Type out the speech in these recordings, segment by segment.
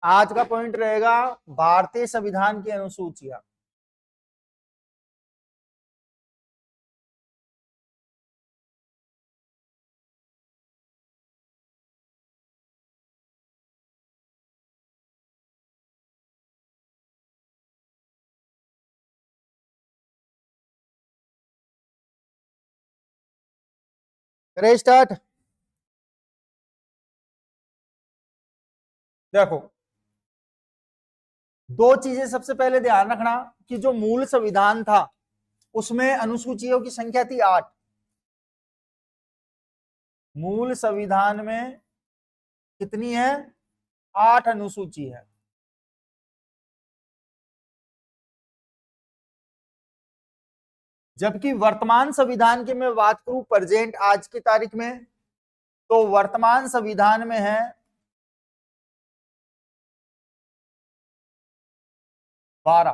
आज का पॉइंट रहेगा भारतीय संविधान की अनुसूचियां। करें स्टार्ट। देखो, दो चीजें सबसे पहले ध्यान रखना कि जो मूल संविधान था उसमें अनुसूचियों की संख्या थी 8। मूल संविधान में कितनी है? 8 अनुसूची है। जबकि वर्तमान संविधान की मैं बात करूं, प्रेजेंट आज की तारीख में, तो वर्तमान संविधान में है 12।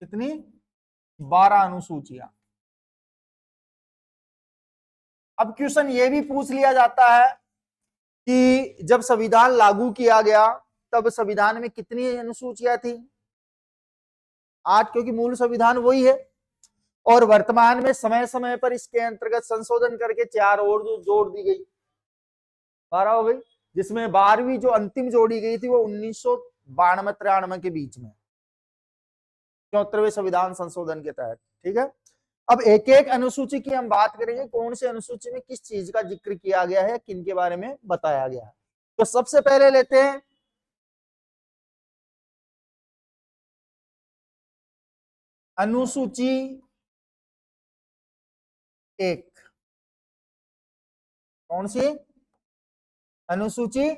कितनी? 12 अनुसूचियां। अब क्वेश्चन ये भी पूछ लिया जाता है कि जब संविधान लागू किया गया तब संविधान में कितनी अनुसूचियां थी? 8, क्योंकि मूल संविधान वही है। और वर्तमान में समय समय पर इसके अंतर्गत संशोधन करके 4 और जो जोड़ दी गई, 12 हो गई। जिसमें 12वीं जो अंतिम जोड़ी गई थी वो 1992-93 के बीच में, 74वें संविधान संशोधन के तहत। ठीक है, अब एक एक अनुसूची की हम बात करेंगे, कौन से अनुसूची में किस चीज का जिक्र किया गया है, किन के बारे में बताया गया है। तो सबसे पहले लेते हैं अनुसूची 1। कौन सी? अनुसूची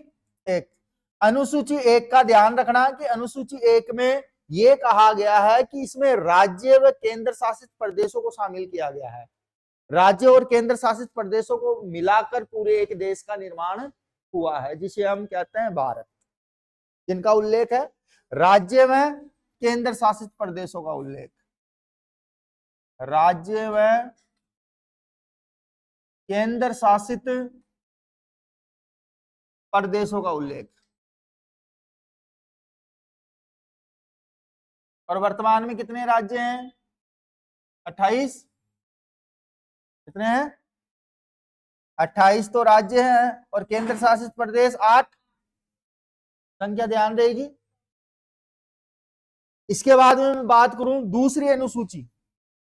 1। अनुसूची 1 का ध्यान रखना कि अनुसूची 1 में यह कहा गया है कि इसमें राज्य व केंद्र शासित प्रदेशों को शामिल किया गया है। राज्य और केंद्र शासित प्रदेशों को मिलाकर पूरे एक देश का निर्माण हुआ है, जिसे हम कहते हैं भारत। जिनका उल्लेख है राज्य में केंद्र शासित प्रदेशों का उल्लेख, राज्य व केंद्र शासित प्रदेशों का उल्लेख। और वर्तमान में कितने राज्य हैं? 28। कितने हैं? 28 तो राज्य हैं और केंद्र शासित प्रदेश 8। संख्या ध्यान रहेगी। इसके बाद में मैं बात करूं दूसरी अनुसूची,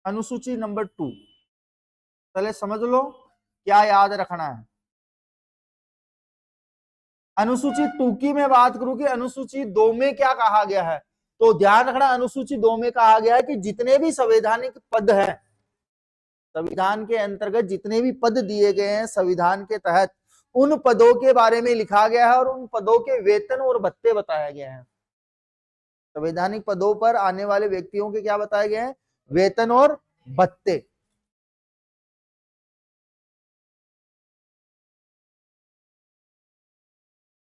अनुसूची नंबर 2। पहले समझ लो क्या याद रखना है। अनुसूची 2 की मैं बात करूं कि अनुसूची 2 में क्या कहा गया है, तो ध्यान रखना अनुसूची 2 में कहा गया है कि जितने भी संवैधानिक पद हैं, संविधान के अंतर्गत जितने भी पद दिए गए हैं संविधान के तहत, उन पदों के बारे में लिखा गया है और उन पदों के वेतन और भत्ते बताया गया है। संवैधानिक पदों पर आने वाले व्यक्तियों के क्या बताए गए हैं? वेतन और भत्ते।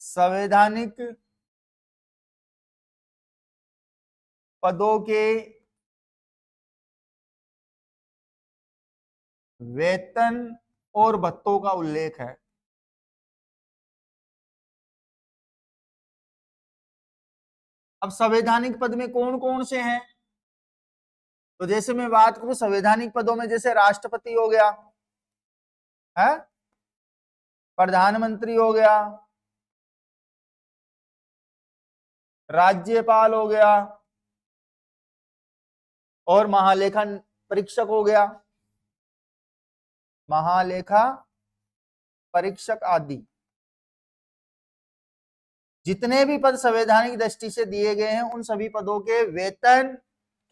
संवैधानिक पदों के वेतन और भत्तों का उल्लेख है। अब संवैधानिक पद में कौन कौन से हैं? तो जैसे मैं बात करूं संवैधानिक पदों में, जैसे राष्ट्रपति हो गया है, प्रधानमंत्री हो गया, राज्यपाल हो गया और महालेखा परीक्षक हो गया, महालेखा परीक्षक आदि। जितने भी पद संवैधानिक दृष्टि से दिए गए हैं उन सभी पदों के वेतन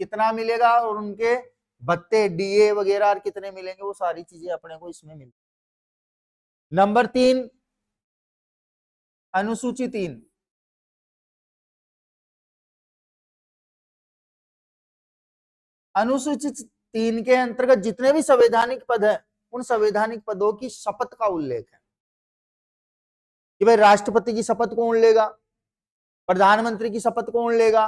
कितना मिलेगा और उनके भत्ते डीए वगैरह कितने मिलेंगे, वो सारी चीजें अपने को इसमें मिलेंगी। नंबर 3, अनुसूची 3। अनुसूची 3 के अंतर्गत जितने भी संवैधानिक पद हैं उन संवैधानिक पदों की शपथ का उल्लेख है कि भाई राष्ट्रपति की शपथ कौन लेगा, प्रधानमंत्री की शपथ कौन लेगा,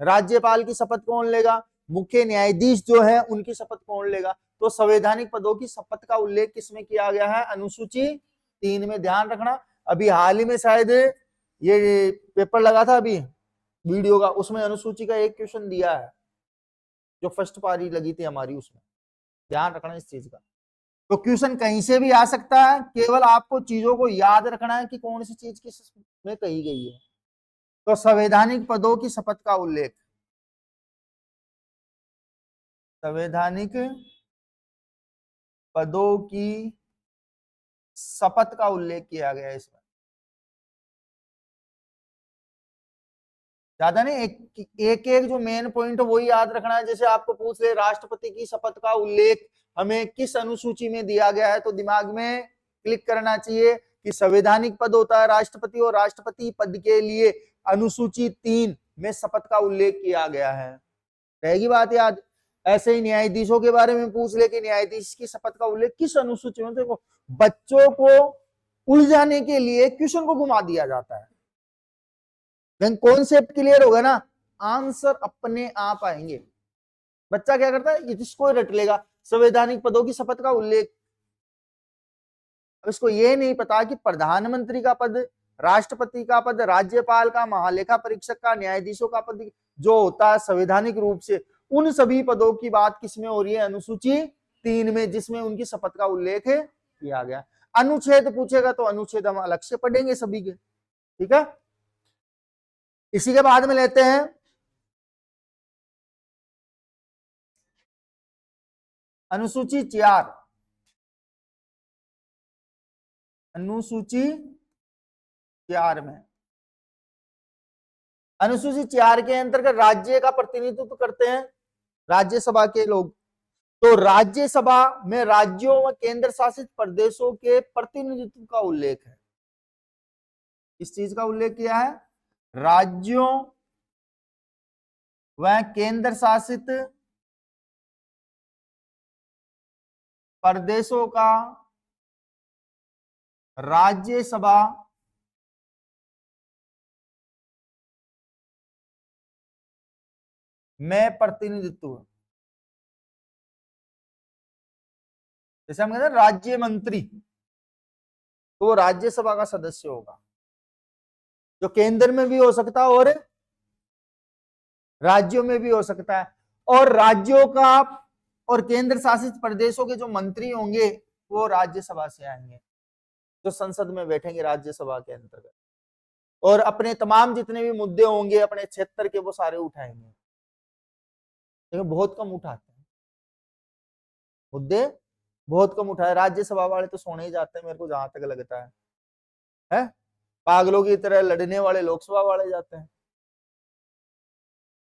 राज्यपाल की शपथ कौन लेगा, मुख्य न्यायाधीश जो है उनकी शपथ कौन लेगा। तो संवैधानिक पदों की शपथ का उल्लेख किसमें किया गया है? अनुसूची 3 में। ध्यान रखना, अभी हाल ही में शायद ये पेपर लगा था अभी वीडियो का, उसमें अनुसूची का एक क्वेश्चन दिया है, जो फर्स्ट पारी लगी थी हमारी, उसमें ध्यान रखना इस चीज का। तो क्वेश्चन कहीं से भी आ सकता है, केवल आपको चीजों को याद रखना है कि कौन सी चीज किस में कही गई है। तो संवैधानिक पदों की शपथ का उल्लेख, संवैधानिक पदों की शपथ का उल्लेख किया गया है इसमें। ज्यादा नहीं, एक एक जो मेन पॉइंट है वही याद रखना है। जैसे आपको पूछ ले राष्ट्रपति की शपथ का उल्लेख हमें किस अनुसूची में दिया गया है, तो दिमाग में क्लिक करना चाहिए कि संवैधानिक पद होता है राष्ट्रपति, और राष्ट्रपति पद के लिए अनुसूची 3 में शपथ का उल्लेख किया गया है। रहेगी बात याद। ऐसे ही न्यायाधीशों के बारे में पूछ ले कि न्यायाधीश की शपथ का उल्लेख किस अनुसूची में, देखो बच्चों को उलझाने के लिए क्वेश्चन को घुमा दिया जाता है। कॉन्सेप्ट क्लियर होगा ना, आंसर अपने आप आएंगे। बच्चा क्या करता है, इसको रट लेगा, संवैधानिक पदों की शपथ का उल्लेख। अब इसको ये नहीं पता कि प्रधानमंत्री का पद, राष्ट्रपति का पद, राज्यपाल का, महालेखा परीक्षक का, न्यायाधीशों का पद जो होता है संवैधानिक रूप से, उन सभी पदों की बात किसमें हो रही है, अनुसूची 3 में, जिसमें उनकी शपथ का उल्लेख किया गया। अनुच्छेद पूछेगा तो अनुच्छेद हम अलग से पढ़ेंगे सभी के, ठीक है। इसी के बाद में लेते हैं अनुसूची 4, अनुसूची 4 में, अनुसूची 4 के अंतर्गत राज्य का प्रतिनिधित्व करते हैं राज्यसभा के लोग। तो राज्यसभा में राज्यों व केंद्र शासित प्रदेशों के प्रतिनिधित्व का उल्लेख है। इस चीज का उल्लेख किया है, राज्यों व केंद्र शासित प्रदेशों का राज्यसभा में प्रतिनिधित्व। जैसे हम कहते हैं राज्य मंत्री, तो वो राज्यसभा का सदस्य होगा, जो केंद्र में भी हो सकता है और राज्यों में भी हो सकता है। और राज्यों का और केंद्र शासित प्रदेशों के जो मंत्री होंगे वो राज्यसभा से आएंगे, जो संसद में बैठेंगे राज्यसभा के अंतर्गत, और अपने तमाम जितने भी मुद्दे होंगे अपने क्षेत्र के वो सारे उठाएंगे। लेकिन बहुत कम उठाते हैं मुद्दे, बहुत कम उठाए। राज्यसभा वाले तो सोने ही जाते हैं, मेरे को जहां तक लगता है? पागलों की तरह लड़ने वाले लोकसभा वाले जाते हैं।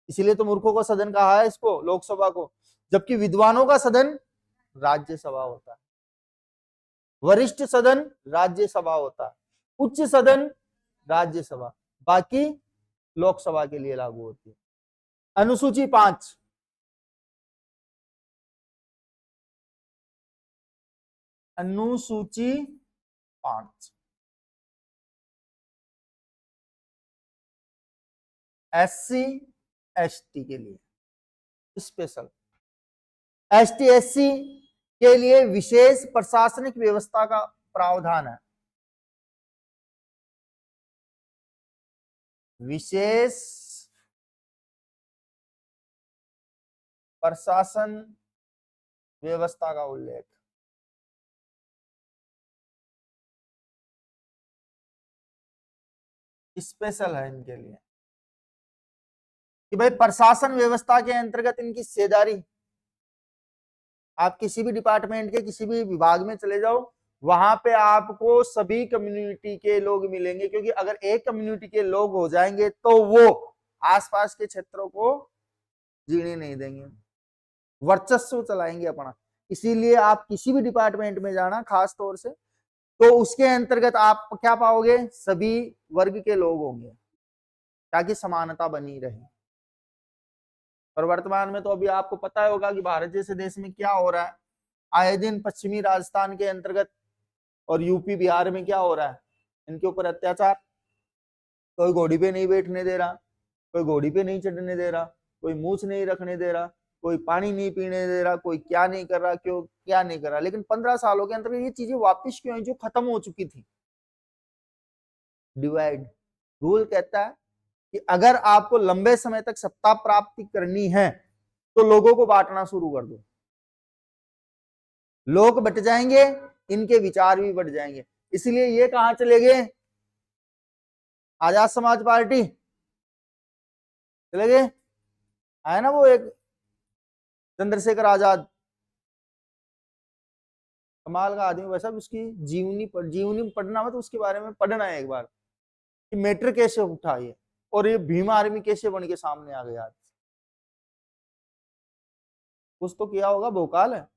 इसीलिए तो मूर्खों का सदन कहा है इसको, लोकसभा को, जबकि विद्वानों का सदन राज्यसभा होता है, वरिष्ठ सदन राज्यसभा होता है, उच्च सदन राज्यसभा, बाकी लोकसभा के लिए लागू होती है। अनुसूची 5, अनुसूची 5 SC ST के लिए स्पेशल, ST SC के लिए विशेष प्रशासनिक व्यवस्था का प्रावधान है। विशेष प्रशासन व्यवस्था का उल्लेख, स्पेशल है इनके लिए कि भाई प्रशासन व्यवस्था के अंतर्गत इनकी हिस्सेदारी। आप किसी भी डिपार्टमेंट के किसी भी विभाग में चले जाओ, वहां पे आपको सभी कम्युनिटी के लोग मिलेंगे, क्योंकि अगर एक कम्युनिटी के लोग हो जाएंगे तो वो आसपास के क्षेत्रों को जीने नहीं देंगे, वर्चस्व चलाएंगे अपना। इसीलिए आप किसी भी डिपार्टमेंट में जाना खास तौर से, तो उसके अंतर्गत आप क्या पाओगे, सभी वर्ग के लोग होंगे ताकि समानता बनी रहे। और वर्तमान में तो अभी आपको पता होगा कि भारत जैसे देश में क्या हो रहा है, आए दिन पश्चिमी राजस्थान के अंतर्गत और यूपी बिहार में क्या हो रहा है, इनके ऊपर अत्याचार। कोई घोड़ी पे नहीं बैठने दे रहा, कोई घोड़ी पे नहीं चढ़ने दे रहा, कोई मूछ नहीं रखने दे रहा, कोई पानी नहीं पीने दे रहा, कोई क्या नहीं कर रहा, क्यों क्या नहीं कर रहा। लेकिन 15 सालों के अंतर्गत ये चीजें वापिस क्यों आई जो खत्म हो चुकी थी, डिवाइड। रूल कहता है कि अगर आपको लंबे समय तक सत्ता प्राप्ति करनी है तो लोगों को बांटना शुरू कर दो। लोग बट जाएंगे, इनके विचार भी बढ़ जाएंगे। इसलिए ये कहां चले गए? आजाद समाज पार्टी चले गए। है ना वो एक चंद्रशेखर आजाद, कमाल का आदमी। वैसा उसकी जीवनी पढ़ना हो तो उसके बारे में पढ़ना है एक बार कि मैटर कैसे उठा ये, और ये भीम आर्मी कैसे बन के सामने आ गया। कुछ तो किया होगा, भोकाल है।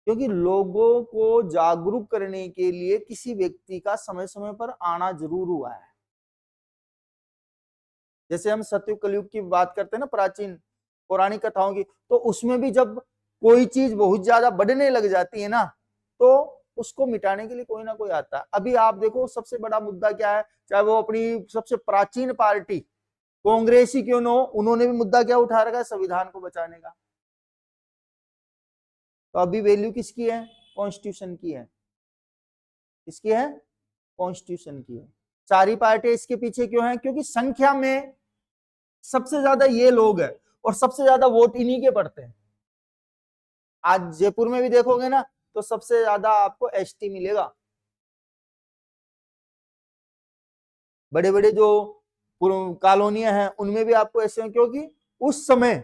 क्योंकि लोगों को जागरूक करने के लिए किसी व्यक्ति का समय समय पर आना जरूर हुआ है। जैसे हम सतयुग कलयुग की बात करते हैं ना, प्राचीन पौराणिक कथाओं की, तो उसमें भी जब कोई चीज बहुत ज्यादा बढ़ने लग जाती है ना, तो उसको मिटाने के लिए कोई ना कोई आता है। अभी आप देखो सबसे बड़ा मुद्दा क्या है, चाहे वो अपनी सबसे प्राचीन पार्टी कांग्रेस ही क्यों न हो, उन्होंने भी मुद्दा क्या उठा रखा है? संविधान को बचाने का। तो अभी वैल्यू किसकी है? कॉन्स्टिट्यूशन की है। किसकी है? कॉन्स्टिट्यूशन की है। सारी पार्टी इसके पीछे क्यों है? क्योंकि संख्या में सबसे ज्यादा ये लोग हैं और सबसे ज्यादा वोट इन्हीं के पड़ते हैं। आज जयपुर में भी देखोगे ना तो सबसे ज्यादा आपको एसटी मिलेगा। बड़े बड़े जो कॉलोनियां हैं उनमें भी आपको ऐसे हैं, क्योंकि उस समय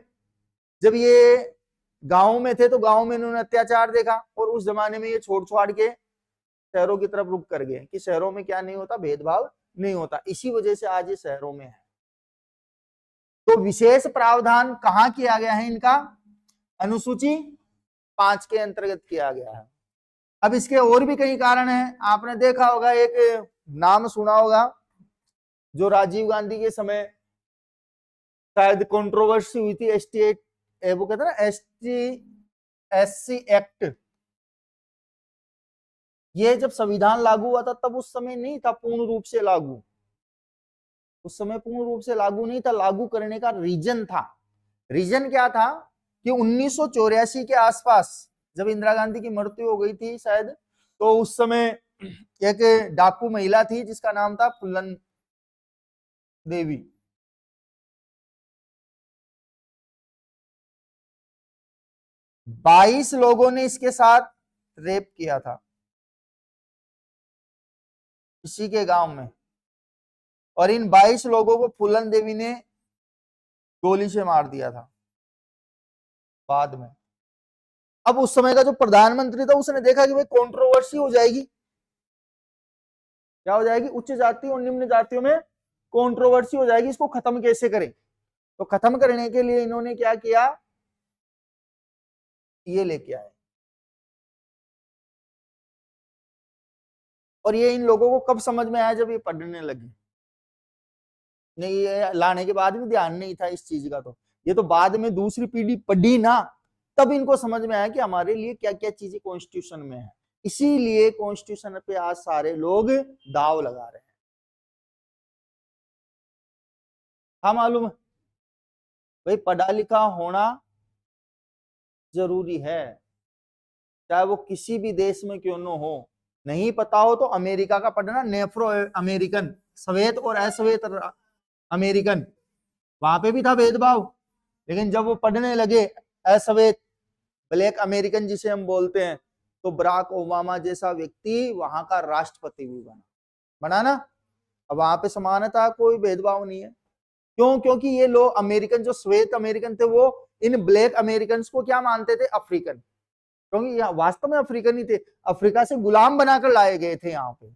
जब ये गांव में थे तो गांव में इन्होंने अत्याचार देखा, और उस जमाने में ये छोड़ छाड़ के शहरों की तरफ रुक कर गए कि शहरों में क्या नहीं होता, भेदभाव नहीं होता। इसी वजह से आज ये शहरों में है। तो विशेष प्रावधान कहां किया गया है इनका? अनुसूची 5 के अंतर्गत किया गया है। अब इसके और भी कई कारण हैं। आपने देखा होगा, एक नाम सुना होगा, जो राजीव गांधी के समय शायद कंट्रोवर्सी हुई थी, वो कहते हैं ना एससी एक्ट। ये जब संविधान लागू हुआ था तब उस समय नहीं था पूर्ण रूप से लागू। उस समय पूर्ण रूप से लागू नहीं था। लागू करने का रीजन था। रीजन क्या था कि 1984 के आसपास जब इंदिरा गांधी की मृत्यु हो गई थी शायद, तो उस समय एक डाकू महिला थी जिसका नाम था फुलन देवी। बाईस लोगों ने इसके साथ रेप किया था इसी के गांव में, और इन 22 लोगों को फूलन देवी ने गोली से मार दिया था बाद में। अब उस समय का जो प्रधानमंत्री था उसने देखा कि भाई कंट्रोवर्सी हो जाएगी। क्या हो जाएगी? उच्च जाति और निम्न जातियों में कंट्रोवर्सी हो जाएगी, इसको खत्म कैसे करें? तो खत्म करने के लिए इन्होंने क्या किया? ये लेके आए। और ये इन लोगों को कब समझ में आया? जब ये पढ़ने लगे। नहीं, ये लाने के बाद भी ध्यान नहीं था इस चीज का। तो ये तो बाद में दूसरी पीढ़ी पढ़ी ना, तब इनको समझ में आया कि हमारे लिए क्या क्या चीजें कॉन्स्टिट्यूशन में है। इसीलिए कॉन्स्टिट्यूशन पे आज सारे लोग दाव लगा रहे हैं। हाँ मालूम है भाई, पढ़ा लिखा होना जरूरी है, चाहे वो किसी भी देश में क्यों न हो। नहीं पता हो तो अमेरिका का पढ़ना, नेफ्रो अमेरिकन, श्वेत और अश्वेत अमेरिकन, वहां पे भी था भेदभाव। लेकिन जब वो पढ़ने लगे अश्वेत, ब्लैक अमेरिकन जिसे हम बोलते हैं, तो बराक ओबामा जैसा व्यक्ति वहां का राष्ट्रपति भी बना ना। अब वहां पे समानता, कोई भेदभाव नहीं है। क्यों? क्योंकि ये लोग अमेरिकन, जो श्वेत अमेरिकन थे, वो इन ब्लैक अमेरिकन को क्या मानते थे? अफ्रीकन। क्योंकि यहाँ वास्तव में अफ्रीकन ही थे, अफ्रीका से गुलाम बनाकर लाए गए थे यहाँ पे।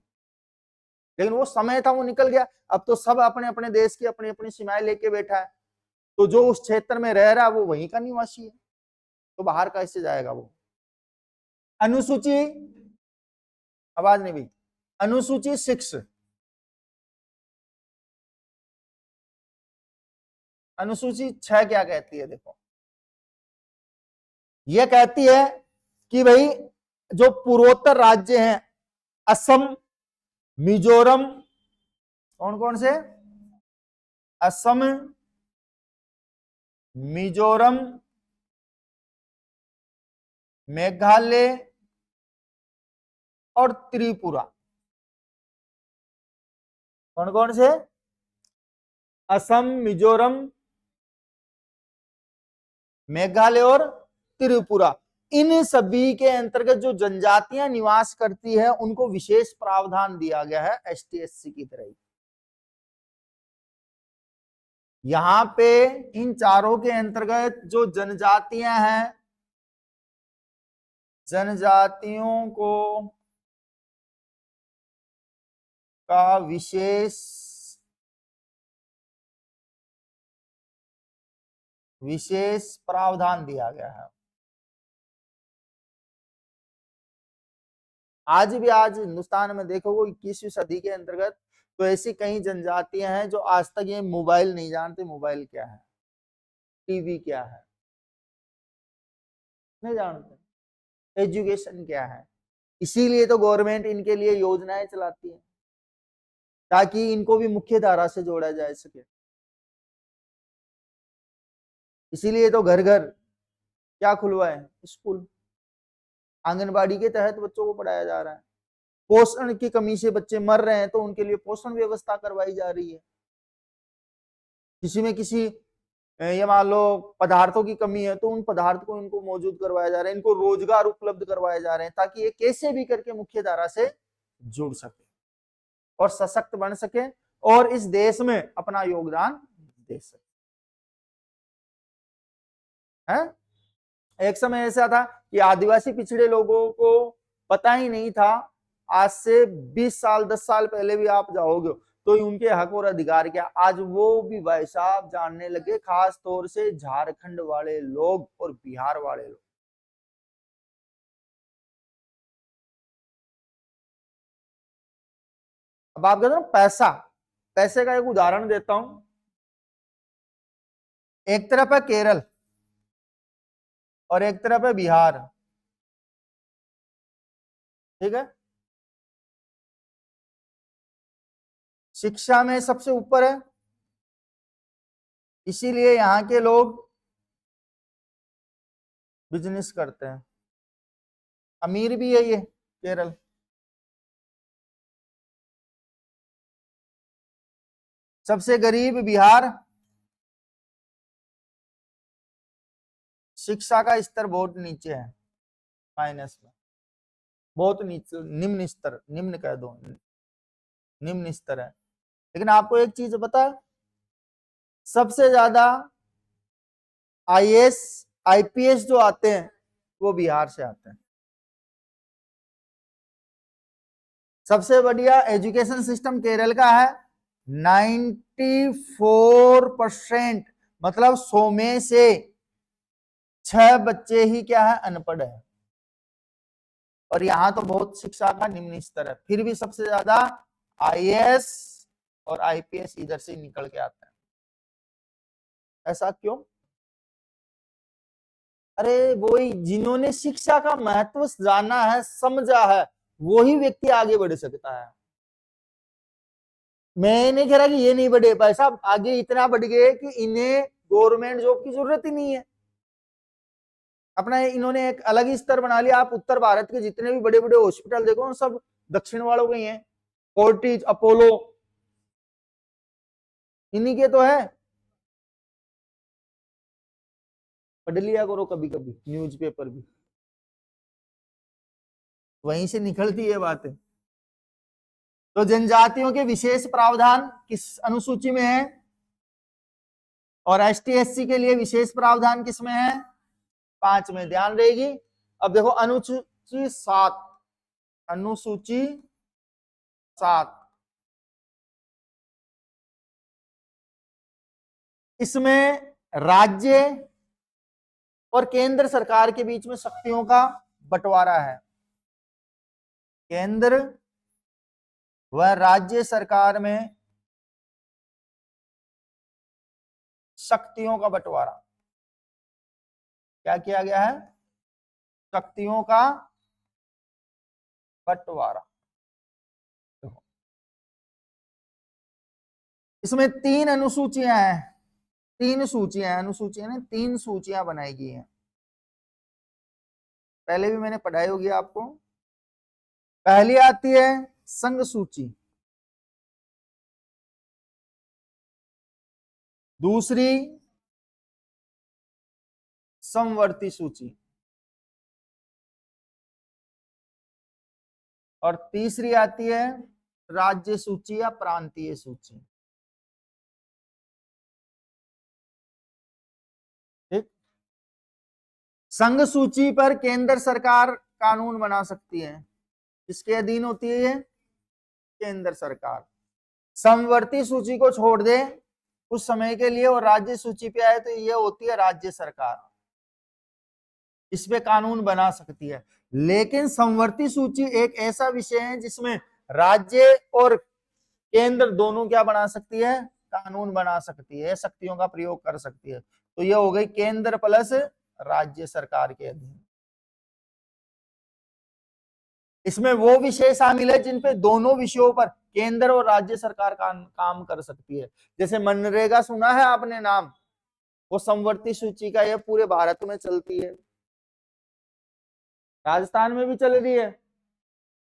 लेकिन वो समय था, वो निकल गया। अब तो सब अपने अपने देश की अपनी अपनी सीमाएं लेके बैठा है। तो जो उस क्षेत्र में रह रहा है वो वहीं का निवासी है, तो बाहर कैसे जाएगा वो? अनुसूची, आवाज नहीं भाई, अनुसूची 6, अनुसूची 6 क्या कहती है? देखो, यह कहती है कि भाई जो पूर्वोत्तर राज्य हैं, असम, मिजोरम, कौन कौन से? असम, मिजोरम, मेघालय और त्रिपुरा, कौन कौन से? असम, मिजोरम, मेघालय और त्रिपुरा। इन सभी के अंतर्गत जो जनजातियां निवास करती है उनको विशेष प्रावधान दिया गया है एसटी/एससी की तरह ही। यहां पे इन चारों के अंतर्गत जो जनजातियां हैं, जनजातियों को का विशेष प्रावधान दिया गया है। आज हिंदुस्तान में देखोगे 21वीं सदी के अंतर्गत तो ऐसी कई जनजातियां हैं जो आज तक ये मोबाइल नहीं जानते, मोबाइल क्या है, टीवी क्या है, नहीं जानते, एजुकेशन क्या है। इसीलिए तो गवर्नमेंट इनके लिए योजनाएं चलाती है ताकि इनको भी मुख्य धारा से जोड़ा जा सके। इसीलिए तो घर घर क्या खुलवाए, स्कूल, आंगनबाड़ी के तहत बच्चों को पढ़ाया जा रहा है। पोषण की कमी से बच्चे मर रहे हैं तो उनके लिए पोषण व्यवस्था करवाई जा रही है। किसी में किसी ये मान लो पदार्थों की कमी है तो उन पदार्थ को इनको मौजूद करवाया जा रहा है, इनको रोजगार उपलब्ध करवाए जा रहे हैं ताकि ये कैसे भी करके मुख्य धारा से जुड़ सके और सशक्त बन सके और इस देश में अपना योगदान दे सके। है? एक समय ऐसा था कि आदिवासी पिछड़े लोगों को पता ही नहीं था। आज से 20 साल 10 साल पहले भी आप जाओगे तो उनके हक और अधिकार क्या, आज वो भी भाई साहब जानने लगे, खास तौर से झारखंड वाले लोग और बिहार वाले लोग। अब आप कहते हो पैसा, पैसे का एक उदाहरण देता हूं। एक तरफ है केरल और एक तरफ है बिहार, ठीक है। शिक्षा में सबसे ऊपर है, इसीलिए यहां के लोग बिजनेस करते हैं। अमीर भी है ये केरल। सबसे गरीब बिहार। शिक्षा का स्तर बहुत नीचे है, माइनस में, बहुत नीचे, निम्न स्तर, निम्न कह दो, निम्न स्तर है। लेकिन आपको एक चीज पता है, सबसे ज्यादा आईएएस आईपीएस जो आते हैं वो बिहार से आते हैं। सबसे बढ़िया एजुकेशन सिस्टम केरल का है। 94%, मतलब 100 में से 6 बच्चे ही क्या है, अनपढ़ है। और यहां तो बहुत शिक्षा का निम्न स्तर है, फिर भी सबसे ज्यादा आईएएस और आईपीएस इधर से निकल के आता है। ऐसा क्यों? अरे वही जिन्होंने शिक्षा का महत्व जाना है, समझा है, वही व्यक्ति आगे बढ़ सकता है। मैं नहीं कह रहा कि ये नहीं बढ़े, पैसा आगे इतना बढ़ गए कि इन्हें गवर्नमेंट जॉब की जरूरत ही नहीं है। अपना इन्होंने एक अलग ही स्तर बना लिया। आप उत्तर भारत के जितने भी बड़े बड़े हॉस्पिटल देखो सब दक्षिण वालों के ही हैं, फोर्टिज, अपोलो, इन्हीं के तो है। पढ़ लिया करो कभी कभी न्यूज़पेपर भी, वहीं से निकलती है बातें। तो जनजातियों के विशेष प्रावधान किस अनुसूची में है और एसटी/एससी के लिए विशेष प्रावधान किसमें है? 5 में, ध्यान रहेगी। अब देखो अनुसूची 7, अनुसूची 7, इसमें राज्य और केंद्र सरकार के बीच में शक्तियों का बंटवारा है। केंद्र व राज्य सरकार में शक्तियों का बंटवारा क्या किया गया है? शक्तियों का बंटवारा। इसमें 3 अनुसूचियां हैं, 3 सूचियां, अनुसूचियां ने 3 सूचियां बनाई गई हैं। पहले भी मैंने पढ़ाई होगी आपको। पहली आती है संघ सूची, दूसरी समवर्ती सूची और तीसरी आती है राज्य सूची या प्रांतीय सूची। ठीक। संघ सूची पर केंद्र सरकार कानून बना सकती है, किसके अधीन होती है ये? केंद्र सरकार। समवर्ती सूची को छोड़ दे कुछ समय के लिए और राज्य सूची पे आए तो ये होती है राज्य सरकार, इस पे कानून बना सकती है। लेकिन समवर्ती सूची एक ऐसा विषय है जिसमें राज्य और केंद्र दोनों क्या बना सकती है? कानून बना सकती है, शक्तियों का प्रयोग कर सकती है। तो ये हो गई केंद्र प्लस राज्य सरकार के अधीन। इसमें वो विषय शामिल है जिन पे दोनों विषयों पर केंद्र और राज्य सरकार काम कर सकती है। जैसे मनरेगा सुना है आपने नाम, वो समवर्ती सूची का ये पूरे भारत में चलती है, राजस्थान में भी चल रही है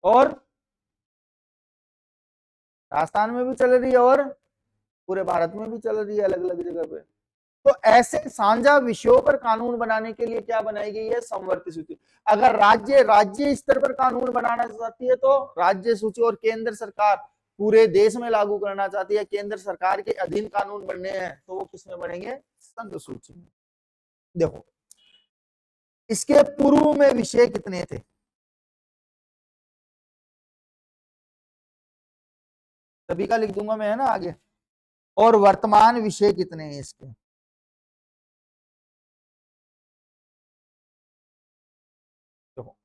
और राजस्थान में भी चल रही है और पूरे भारत में भी चल रही है अलग अलग जगह पे। तो ऐसे साझा विषयों पर कानून बनाने के लिए क्या बनाई गई है? समवर्ती सूची। अगर राज्य स्तर पर कानून बनाना चाहती है तो राज्य सूची, और केंद्र सरकार पूरे देश में लागू करना चाहती है, केंद्र सरकार के अधीन कानून बनने हैं, तो वो किसमें बनेंगे? संघ सूची में। देखो इसके पूर्व में विषय कितने थे? सभी का लिख दूंगा मैं, है ना आगे। और वर्तमान विषय कितने हैं इसके? देखो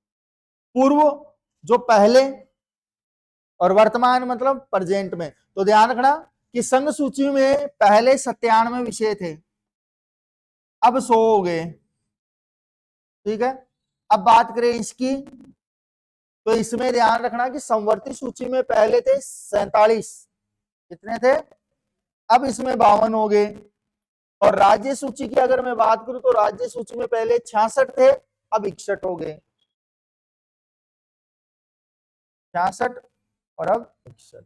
पूर्व जो पहले और वर्तमान मतलब प्रेजेंट में, तो ध्यान रखना कि संघ सूची में पहले 97 विषय थे, अब 100 हो गए। ठीक है। अब बात करें इसकी, तो इसमें ध्यान रखना कि समवर्ती सूची में पहले थे 47, कितने थे? अब इसमें 52 हो गए। और राज्य सूची की अगर मैं बात करूं तो राज्य सूची में पहले 66 थे, अब 61 हो गए। 66 और अब 61।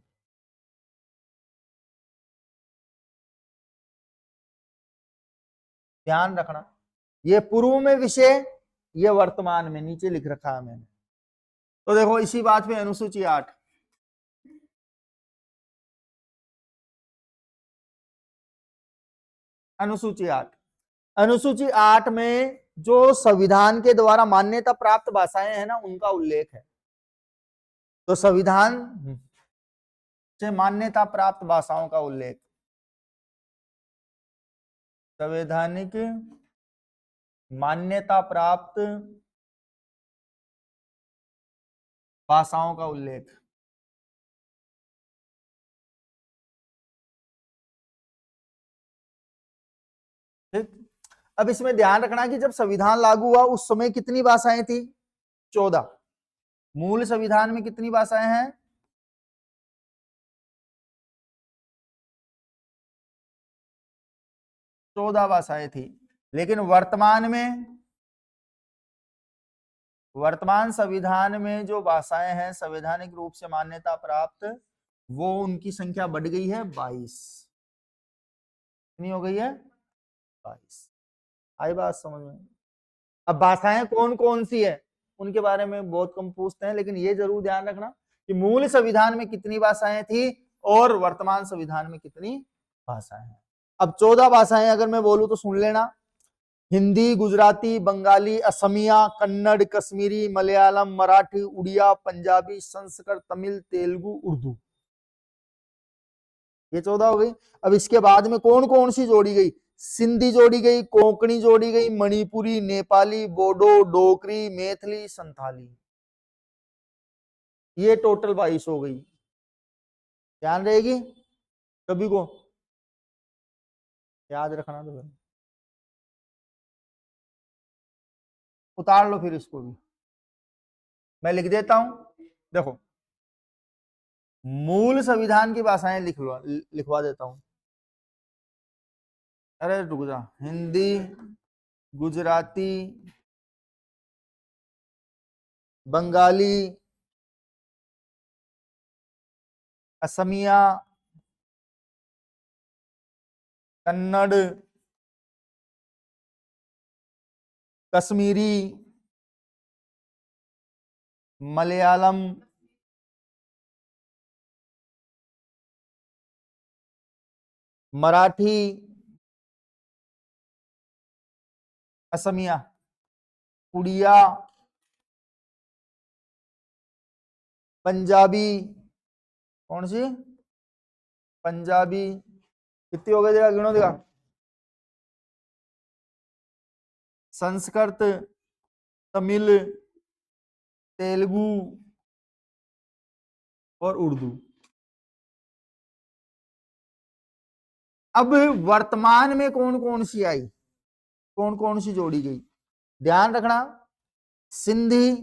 ध्यान रखना ये पूर्व में विषय, ये वर्तमान में, नीचे लिख रखा है मैंने। तो देखो इसी बात पे अनुसूची 8, अनुसूची 8, अनुसूची 8 में जो संविधान के द्वारा मान्यता प्राप्त भाषाएं हैं ना, उनका उल्लेख है। तो संविधान से मान्यता प्राप्त भाषाओं का उल्लेख, संवैधानिक मान्यता प्राप्त भाषाओं का उल्लेख। ठीक। अब इसमें ध्यान रखना कि जब संविधान लागू हुआ उस समय कितनी भाषाएं थी? 14। मूल संविधान में कितनी भाषाएं हैं? 14 भाषाएं थी। लेकिन वर्तमान संविधान में जो भाषाएं हैं संवैधानिक रूप से मान्यता प्राप्त, वो उनकी संख्या बढ़ गई है 22। कितनी हो गई है? 22। आई बात समझ में? अब भाषाएं कौन कौन सी है उनके बारे में बहुत कम पूछते हैं, लेकिन ये जरूर ध्यान रखना कि मूल संविधान में कितनी भाषाएं थी और वर्तमान संविधान में कितनी भाषाएं हैं। अब 14 भाषाएं अगर मैं बोलूं तो सुन लेना: हिंदी, गुजराती, बंगाली, असमिया, कन्नड़, कश्मीरी, मलयालम, मराठी, उड़िया, पंजाबी, संस्कृत, तमिल, तेलुगु, उर्दू। ये 14 हो गई। अब इसके बाद में कौन कौन सी जोड़ी गई? सिंधी जोड़ी गई, कोंकणी जोड़ी गई, मणिपुरी, नेपाली, बोडो, डोगरी, मैथिली, संथाली। ये टोटल 22 हो गई। ध्यान रहेगी सभी को, याद रखना। तो उतार लो फिर इसको भी, मैं लिख देता हूं। देखो मूल संविधान की भाषाएं लिखवा देता हूं। अरे रुक जा। हिंदी, गुजराती, बंगाली, असमिया, कन्नड़, कश्मीरी, मलयालम, मराठी, असमिया, उड़िया, पंजाबी, कौन सी पंजाबी, कितनी हो गई देखा, गिनो देखा, संस्कृत, तमिल, तेलुगु और उर्दू। अब वर्तमान में कौन कौन सी आई, कौन कौन सी जोड़ी गई, ध्यान रखना, सिंधी,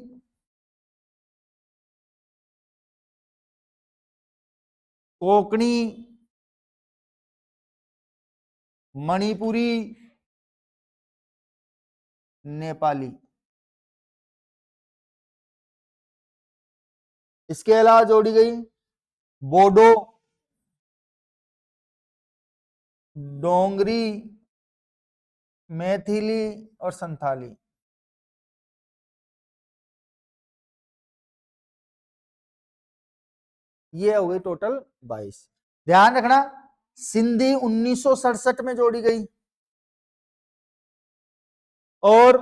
कोंकणी, मणिपुरी, नेपाली। इसके अलावा जोड़ी गई बोडो, डोंगरी, मैथिली और संथाली। ये हो गई टोटल 22। ध्यान रखना, सिंधी 1967 में जोड़ी गई और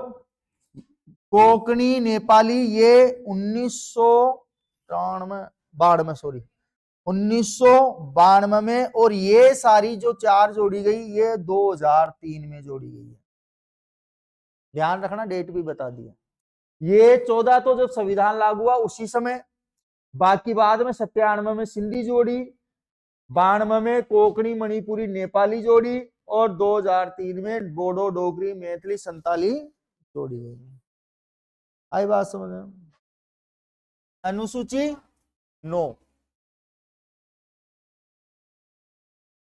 कोंकणी नेपाली ये 1992 सॉरी 1992 में, और ये सारी जो 4 जोड़ी गई ये 2003 में जोड़ी गई है। ध्यान रखना, डेट भी बता दिया। ये 14 तो जब संविधान लागू हुआ उसी समय, बाकी बाद में 97 में सिंधी जोड़ी, 92 में कोंकणी मणिपुरी नेपाली जोड़ी और 2003 में बोडो डोगरी मैथिली संताली जोड़ी गई। आई बात समझ में? अनुसूची 9।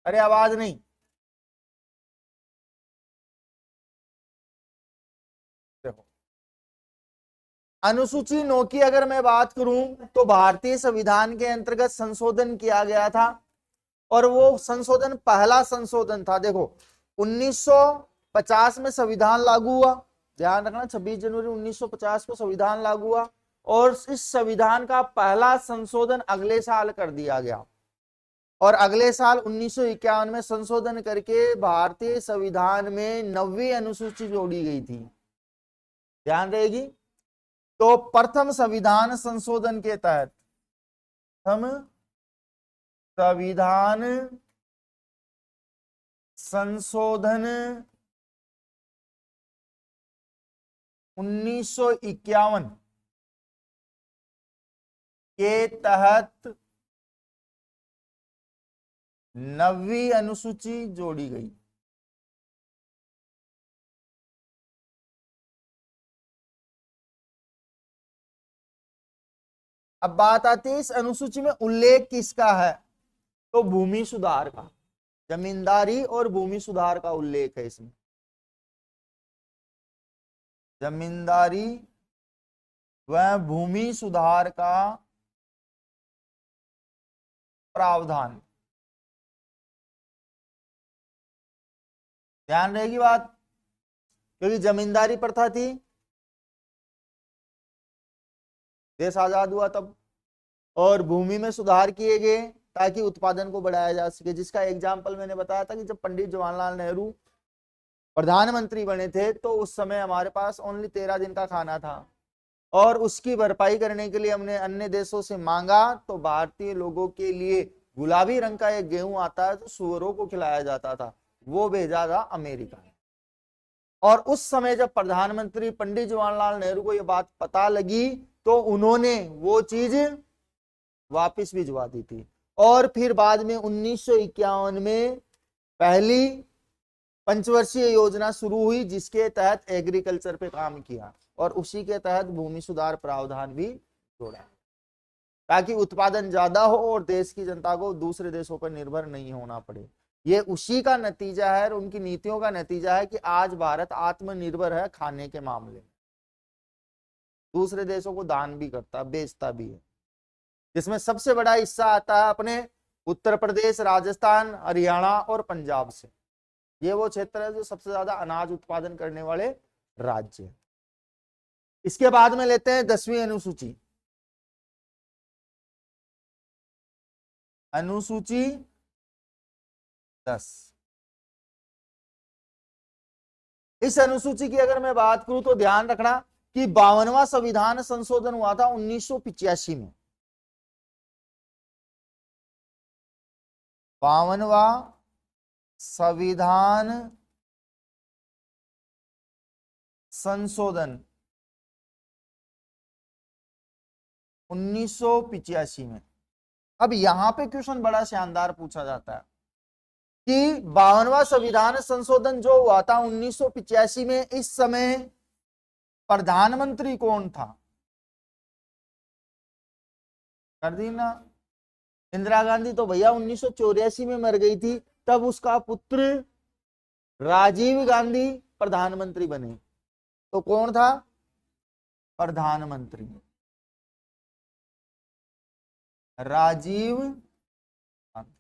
अरे आवाज नहीं, देखो अनुसूची 9 की अगर मैं बात करूं तो भारतीय संविधान के अंतर्गत संशोधन किया गया था, और वो संशोधन पहला संशोधन था। देखो 1950 में संविधान लागू हुआ, ध्यान रखना 26 जनवरी 1950 को संविधान लागू हुआ, और इस संविधान का पहला संशोधन अगले साल कर दिया गया, और अगले साल 1951 में संशोधन करके भारतीय संविधान में 9वीं अनुसूची जोड़ी गई थी। ध्यान रहेगी। तो प्रथम संविधान संशोधन के तहत हम संविधान संशोधन 1951 के तहत 9वीं अनुसूची जोड़ी गई। अब बात आती है इस अनुसूची में उल्लेख किसका है, तो भूमि सुधार का, जमींदारी और भूमि सुधार का उल्लेख है इसमें। जमींदारी व भूमि सुधार का प्रावधान। ध्यान रहेगी बात, क्योंकि जमींदारी प्रथा थी, देश आजाद हुआ तब, और भूमि में सुधार किए गए ताकि उत्पादन को बढ़ाया जा सके। जिसका एग्जाम्पल मैंने बताया था कि जब पंडित जवाहरलाल नेहरू प्रधानमंत्री बने थे तो उस समय हमारे पास ओनली 13 दिन का खाना था, और उसकी भरपाई करने के लिए हमने अन्य देशों से मांगा, तो भारतीय लोगों के लिए गुलाबी रंग का एक गेहूं आता है तो सुअरों को खिलाया जाता था, वो भेजा था अमेरिका। और उस समय जब प्रधानमंत्री पंडित जवाहरलाल नेहरू को यह बात पता लगी तो उन्होंने वो चीज वापस भिजवा दी थी, और फिर बाद में 1951 में पहली पंचवर्षीय योजना शुरू हुई जिसके तहत एग्रीकल्चर पे काम किया, और उसी के तहत भूमि सुधार प्रावधान भी जोड़ा, ताकि उत्पादन ज्यादा हो और देश की जनता को दूसरे देशों पर निर्भर नहीं होना पड़े। ये उसी का नतीजा है और उनकी नीतियों का नतीजा है कि आज भारत आत्मनिर्भर है खाने के मामले में, दूसरे देशों को दान भी करता, बेचता भी है, जिसमें सबसे बड़ा हिस्सा आता है अपने उत्तर प्रदेश, राजस्थान, हरियाणा और पंजाब से। ये वो क्षेत्र है जो सबसे ज्यादा अनाज उत्पादन करने वाले राज्य है। इसके बाद में लेते हैं 10वीं अनुसूची। अनुसूची 10। इस अनुसूची की अगर मैं बात करूं तो ध्यान रखना कि 52वां संविधान संशोधन हुआ था 1985 में। 52वां संविधान संशोधन 1985 में। अब यहां पे क्वेश्चन बड़ा शानदार पूछा जाता है कि 52वां संविधान संशोधन जो हुआ था 1985 में, इस समय प्रधानमंत्री कौन था? कर दी ना। इंदिरा गांधी तो भैया 1984 में मर गई थी, तब उसका पुत्र राजीव गांधी प्रधानमंत्री बने। तो कौन था प्रधानमंत्री? राजीव गांधी।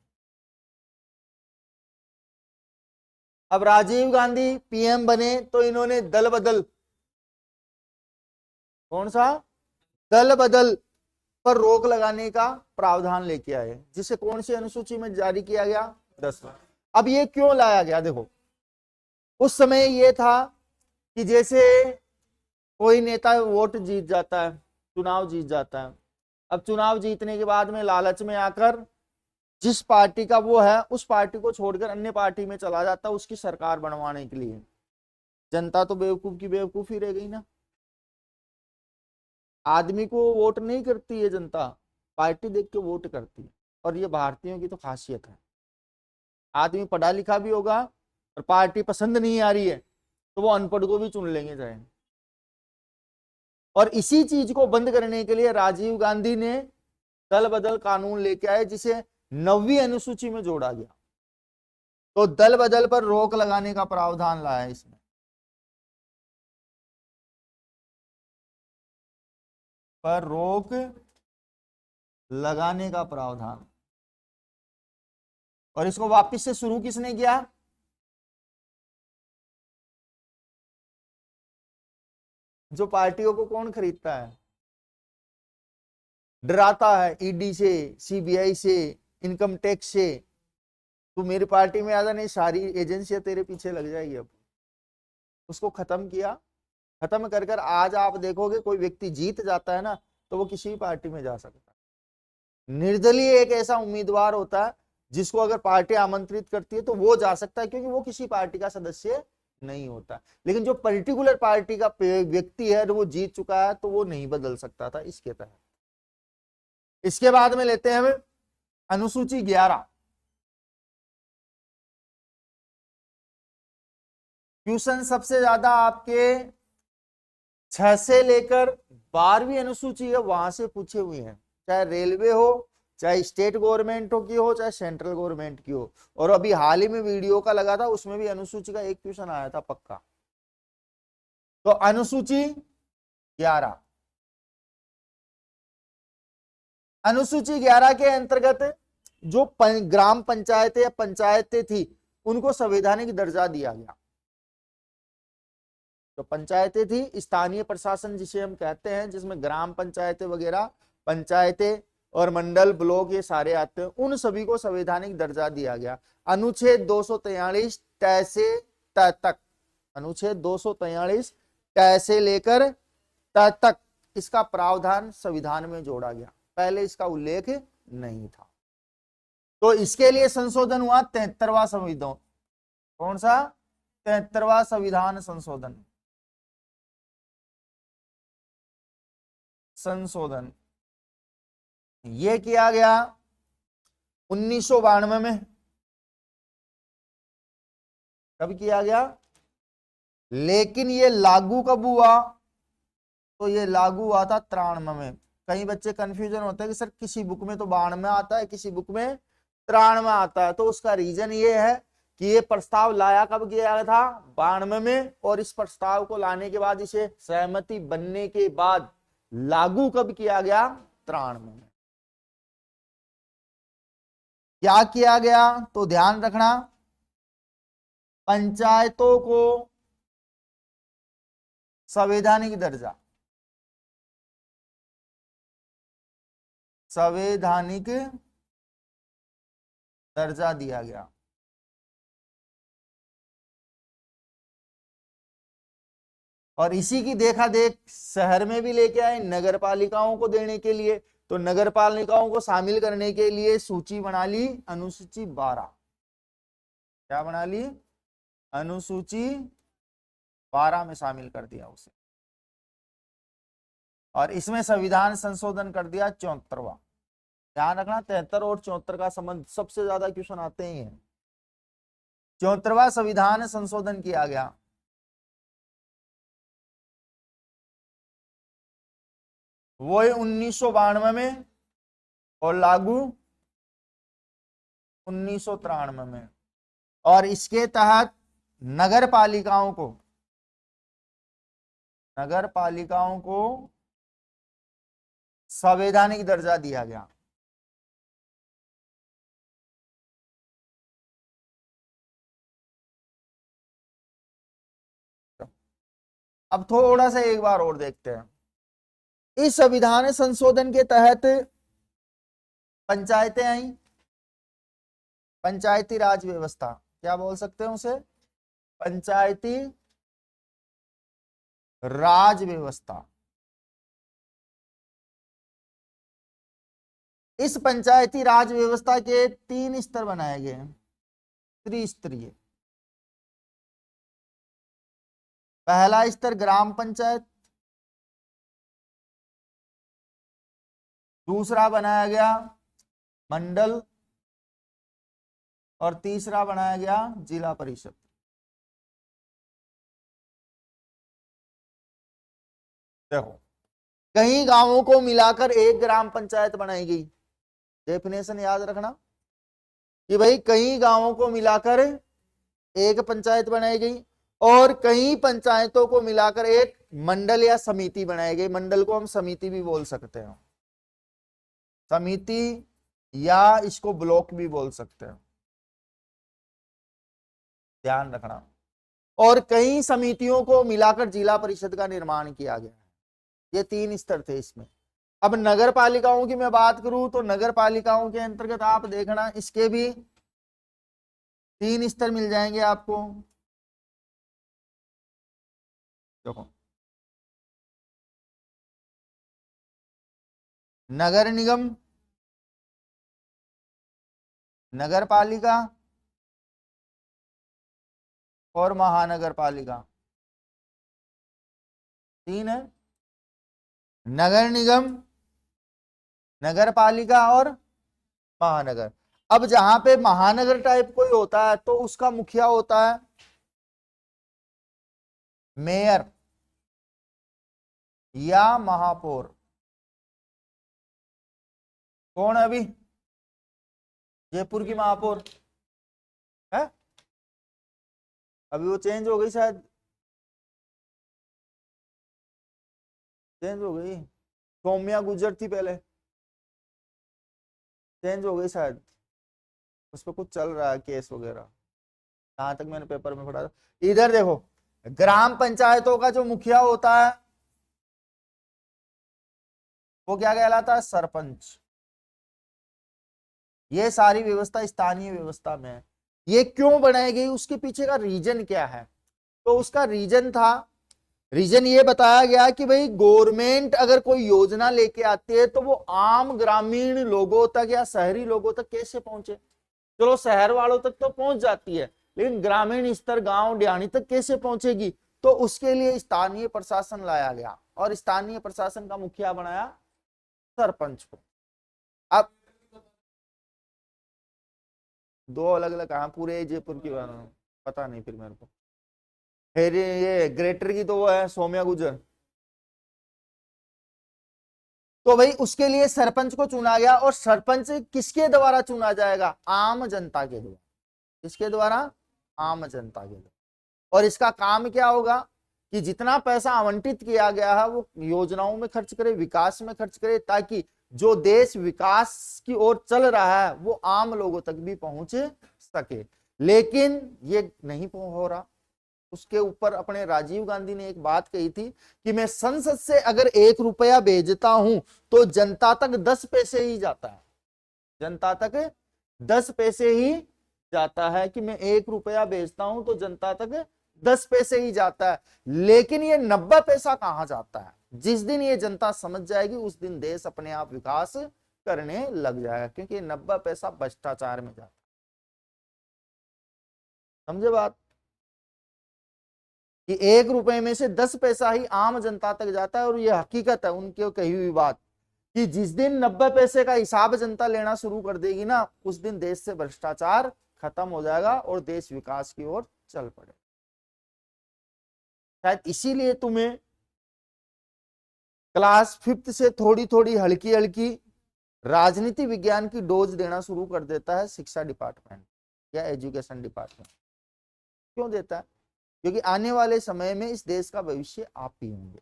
अब राजीव गांधी पीएम बने तो इन्होंने दल बदल, कौन सा दल बदल पर रोक लगाने का प्रावधान लेके आए, जिसे कौन सी अनुसूची में जारी किया गया? 10वां। अब ये क्यों लाया गया? देखो, उस समय ये था कि जैसे कोई नेता वोट जीत जाता है, चुनाव जीत जाता है, अब चुनाव जीतने के बाद में लालच में आकर जिस पार्टी का वो है उस पार्टी को छोड़कर अन्य पार्टी में चला जाता है उसकी सरकार बनवाने के लिए। जनता तो बेवकूफ की बेवकूफ ही रह गई ना। आदमी को वोट नहीं करती है जनता, पार्टी देख के वोट करती है। और ये भारतीयों की तो खासियत है, आदमी पढ़ा लिखा भी होगा और पार्टी पसंद नहीं आ रही है तो वो अनपढ़ को भी चुन लेंगे चाहे। और इसी चीज को बंद करने के लिए राजीव गांधी ने दल बदल कानून लेके आए, जिसे 9वीं अनुसूची में जोड़ा गया। तो दल बदल पर रोक लगाने का प्रावधान लाया है इसमें, पर रोक लगाने का प्रावधान। और इसको वापस से शुरू किसने किया? जो पार्टियों को कौन खरीदता है, डराता है ईडी से, सीबीआई से, इनकम टैक्स से, तू मेरी पार्टी में आजा नहीं सारी एजेंसियां तेरे पीछे लग जाएगी। अब उसको खत्म किया। खत्म कर कर आज आप देखोगे कोई व्यक्ति जीत जाता है ना तो वो किसी भी पार्टी में जा सकता है। निर्दलीय एक ऐसा उम्मीदवार होता है जिसको अगर पार्टी आमंत्रित करती है तो वो जा सकता है, क्योंकि वो किसी पार्टी का सदस्य नहीं होता। लेकिन जो पर्टिकुलर पार्टी का व्यक्ति है वो जीत चुका है तो वो नहीं बदल सकता था इसके तहत। इसके बाद में लेते हैं हम अनुसूची 11। क्वेश्चन सबसे ज्यादा आपके 6 से लेकर 12वीं अनुसूची है वहां से पूछे हुए हैं, चाहे रेलवे हो, चाहे स्टेट गवर्नमेंट की हो, चाहे सेंट्रल गवर्नमेंट की हो। और अभी हाल ही में वीडियो का लगा था उसमें भी अनुसूची का एक क्वेश्चन आया था पक्का। तो अनुसूची 11, अनुसूची 11 के अंतर्गत जो ग्राम पंचायतें या पंचायतें थी उनको संवैधानिक दर्जा दिया गया। तो पंचायतें थी, स्थानीय प्रशासन जिसे हम कहते हैं, जिसमें ग्राम पंचायतें वगैरह, पंचायतें और मंडल ब्लॉक ये सारे आते हैं, उन सभी को संवैधानिक दर्जा दिया गया। अनुच्छेद 243 तय से तय तक, अनुच्छेद 243 तय से लेकर तय तक इसका प्रावधान संविधान में जोड़ा गया, पहले इसका उल्लेख नहीं था। तो इसके लिए संशोधन हुआ 73वां संविधान। कौन सा? 73वां संविधान संशोधन। संशोधन ये किया गया 1992 में। कब किया गया? लेकिन ये लागू कब हुआ? तो ये लागू हुआ था 93 में। कई बच्चे कंफ्यूजन होते हैं कि सर किसी बुक में तो 92 में आता है, किसी बुक में 93 में आता है। तो उसका रीजन ये है कि ये प्रस्ताव लाया कब गया था? 92 में। और इस प्रस्ताव को लाने के बाद, इसे सहमति बनने के बाद लागू कब किया गया? 93 में। क्या किया गया? तो ध्यान रखना पंचायतों को संवैधानिक दर्जा, संवैधानिक दर्जा दिया गया। और इसी की देखा देख शहर में भी लेके आए नगर पालिकाओं को देने के लिए। तो नगर पालिकाओं को शामिल करने के लिए सूची बना ली अनुसूची 12। क्या बना ली? अनुसूची 12 में शामिल कर दिया उसे। और इसमें संविधान संशोधन कर दिया 74वां। ध्यान रखना 73 और 74 का संबंध सबसे ज्यादा क्वेश्चन आते ही हैं। 74वां संविधान संशोधन किया गया। वो 1992 में और लागू 1993 में। और इसके तहत नगर पालिकाओं को संवैधानिक दर्जा दिया गया। अब थोड़ा सा एक बार और देखते हैं। इस संविधान संशोधन के तहत पंचायतें आई, पंचायती राज व्यवस्था, क्या बोल सकते हैं उसे? पंचायती राज व्यवस्था। इस पंचायती राज व्यवस्था के 3 स्तर बनाए गए हैं, त्रिस्तरीय। पहला स्तर ग्राम पंचायत, दूसरा बनाया गया मंडल, और तीसरा बनाया गया जिला परिषद। देखो, कई गांवों को मिलाकर एक ग्राम पंचायत बनाई गई। डेफिनेशन याद रखना कि भाई कई गांवों को मिलाकर एक पंचायत बनाई गई और कई पंचायतों को मिलाकर एक मंडल या समिति बनाई गई। मंडल को हम समिति भी बोल सकते हैं, समिति, या इसको ब्लॉक भी बोल सकते हैं। ध्यान रखना। और कई समितियों को मिलाकर जिला परिषद का निर्माण किया गया है। ये 3 स्तर थे इसमें। अब नगर पालिकाओं की मैं बात करूं तो नगर पालिकाओं के अंतर्गत आप देखना इसके भी 3 स्तर मिल जाएंगे आपको। देखो, नगर निगम, नगर पालिका और महानगर पालिका। 3 है, नगर निगम, नगर पालिका और महानगर। अब जहां पे महानगर टाइप कोई होता है तो उसका मुखिया होता है मेयर या महापौर। कौन है अभी? जयपुर की महापौर है, अभी वो चेंज हो गई शायद, चेंज हो गई। सौम्या गुजर थी पहले, चेंज हो गई शायद। उस पर कुछ चल रहा है केस वगैरह, जहां तक मैंने पेपर में पढ़ा था। इधर देखो, ग्राम पंचायतों का जो मुखिया होता है वो क्या कहलाता है? सरपंच। ये सारी व्यवस्था स्थानीय व्यवस्था में है। ये क्यों बनाई गई, उसके पीछे का रीजन क्या है? तो उसका रीजन था, रीजन ये बताया गया कि भाई गवर्नमेंट अगर कोई योजना लेके आती है तो वो आम ग्रामीण लोगों तक या शहरी लोगों तक कैसे पहुंचे। चलो शहर वालों तक तो पहुंच जाती है, लेकिन ग्रामीण स्तर गांव डिहानी तक कैसे पहुंचेगी? तो उसके लिए स्थानीय प्रशासन लाया गया और स्थानीय प्रशासन का मुखिया बनाया सरपंच को। अब 2 अलग अलग कहा, पूरे जयपुर की पता नहीं फिर मेरे को। फिर ये ग्रेटर की तो वो है सौम्या गुजर। तो भाई उसके लिए सरपंच को चुना गया। और सरपंच किसके द्वारा चुना जाएगा? आम जनता के द्वारा। किसके द्वारा? आम जनता के द्वारा। और इसका काम क्या होगा कि जितना पैसा आवंटित किया गया है वो योजनाओं में खर्च करे, विकास में खर्च करे, ताकि जो देश विकास की ओर चल रहा है वो आम लोगों तक भी पहुंच सके। लेकिन ये नहीं हो रहा। उसके ऊपर अपने राजीव गांधी ने एक बात कही थी कि मैं संसद से अगर 1 रुपया भेजता हूं तो जनता तक 10 पैसे ही जाता है, जनता तक 10 पैसे ही जाता है, कि मैं 1 रुपया भेजता हूं तो जनता तक 10 पैसे ही जाता है। लेकिन ये 90 पैसा कहां जाता है? जिस दिन ये जनता समझ जाएगी उस दिन देश अपने आप विकास करने लग जाएगा, क्योंकि 90 पैसा भ्रष्टाचार में जाता है। समझे बात? कि 1 रुपए में से 10 पैसा ही आम जनता तक जाता है, और ये हकीकत है उनकी कही हुई बात, कि जिस दिन 90 पैसे का हिसाब जनता लेना शुरू कर देगी ना, उस दिन देश से भ्रष्टाचार खत्म हो जाएगा और देश विकास की ओर चल पड़ेगा। शायद इसीलिए तुम्हें क्लास 5th से थोड़ी थोड़ी हल्की हल्की राजनीति विज्ञान की डोज देना शुरू कर देता है शिक्षा डिपार्टमेंट या एजुकेशन डिपार्टमेंट। क्यों देता है? क्योंकि आने वाले समय में इस देश का भविष्य आप ही होंगे।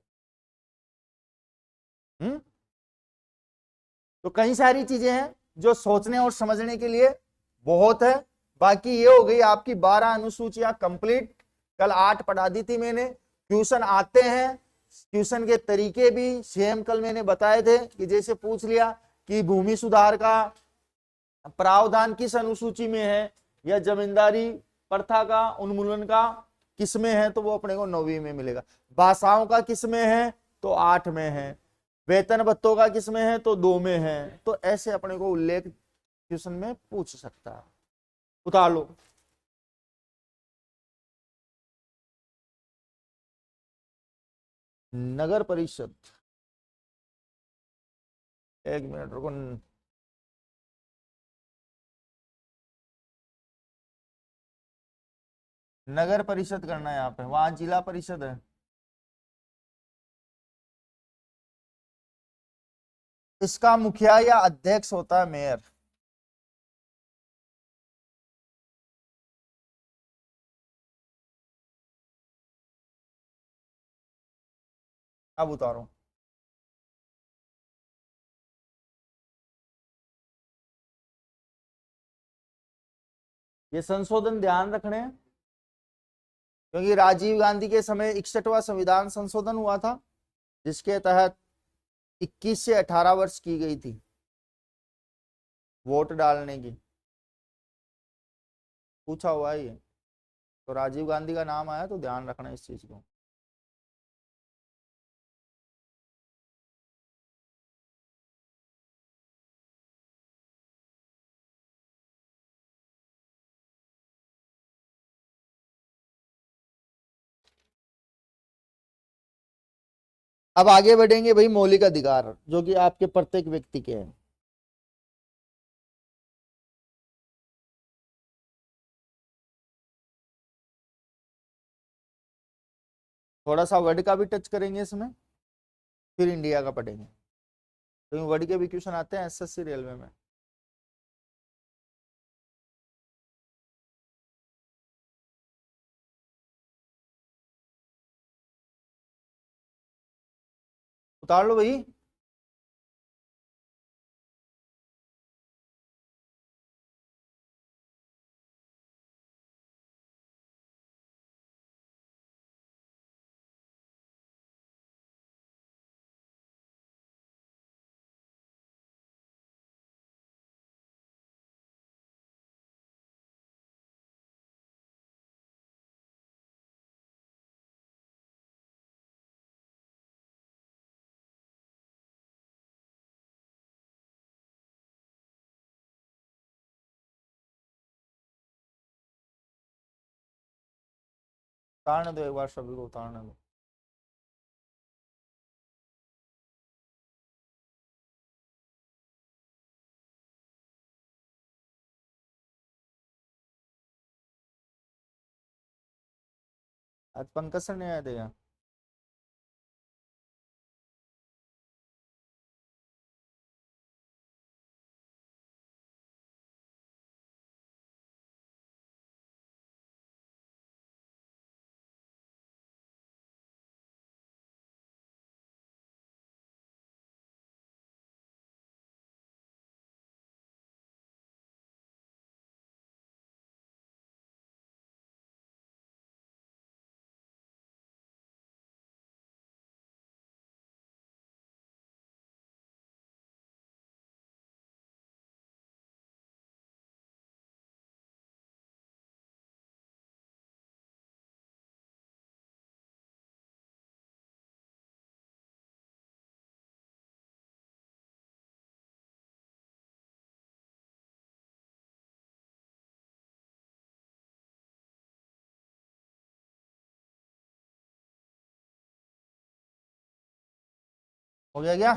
तो कई सारी चीजें हैं जो सोचने और समझने के लिए बहुत है। बाकी ये हो गई आपकी 12 अनुसूचियां कंप्लीट। कल 8 पढ़ा दी थी मैंने। क्वेश्चन आते हैं, क्वेश्चन के तरीके भी सेम कल मैंने बताए थे, कि जैसे पूछ लिया कि भूमि सुधार का प्रावधान किस अनुसूची में है, या जमींदारी प्रथा का उन्मूलन का किस में है, तो वो अपने को 9वीं में मिलेगा। भाषाओं का किस में है, तो 8 में है। वेतन भत्तों का किस में है, तो 2 में है। तो ऐसे अपने को उल्लेख क्वेश्चन में पूछ सकता है। उतार लो। नगर परिषद, 1 मिनट रुको। नगर परिषद करना है यहाँ पे, वहां जिला परिषद है। इसका मुखिया या अध्यक्ष होता है मेयर। अब उतारो। ये संशोधन ध्यान रखने हैं, क्योंकि राजीव गांधी के समय 61वां संविधान संशोधन हुआ था, जिसके तहत 21 से 18 वर्ष की गई थी वोट डालने की। पूछा हुआ है ये, तो राजीव गांधी का नाम आया तो ध्यान रखना इस चीज को। अब आगे बढ़ेंगे भाई, मौलिक अधिकार जो कि आपके प्रत्येक व्यक्ति के हैं। थोड़ा सा वर्ड का भी टच करेंगे इसमें, फिर इंडिया का पढ़ेंगे, क्योंकि वर्ड के भी क्वेश्चन आते हैं एसएससी रेलवे में। उतार लो भाई। उतारने दो एक बार, सभी को उतारने दो। आज पंकज सर नहीं आए थे क्या? हो गया क्या?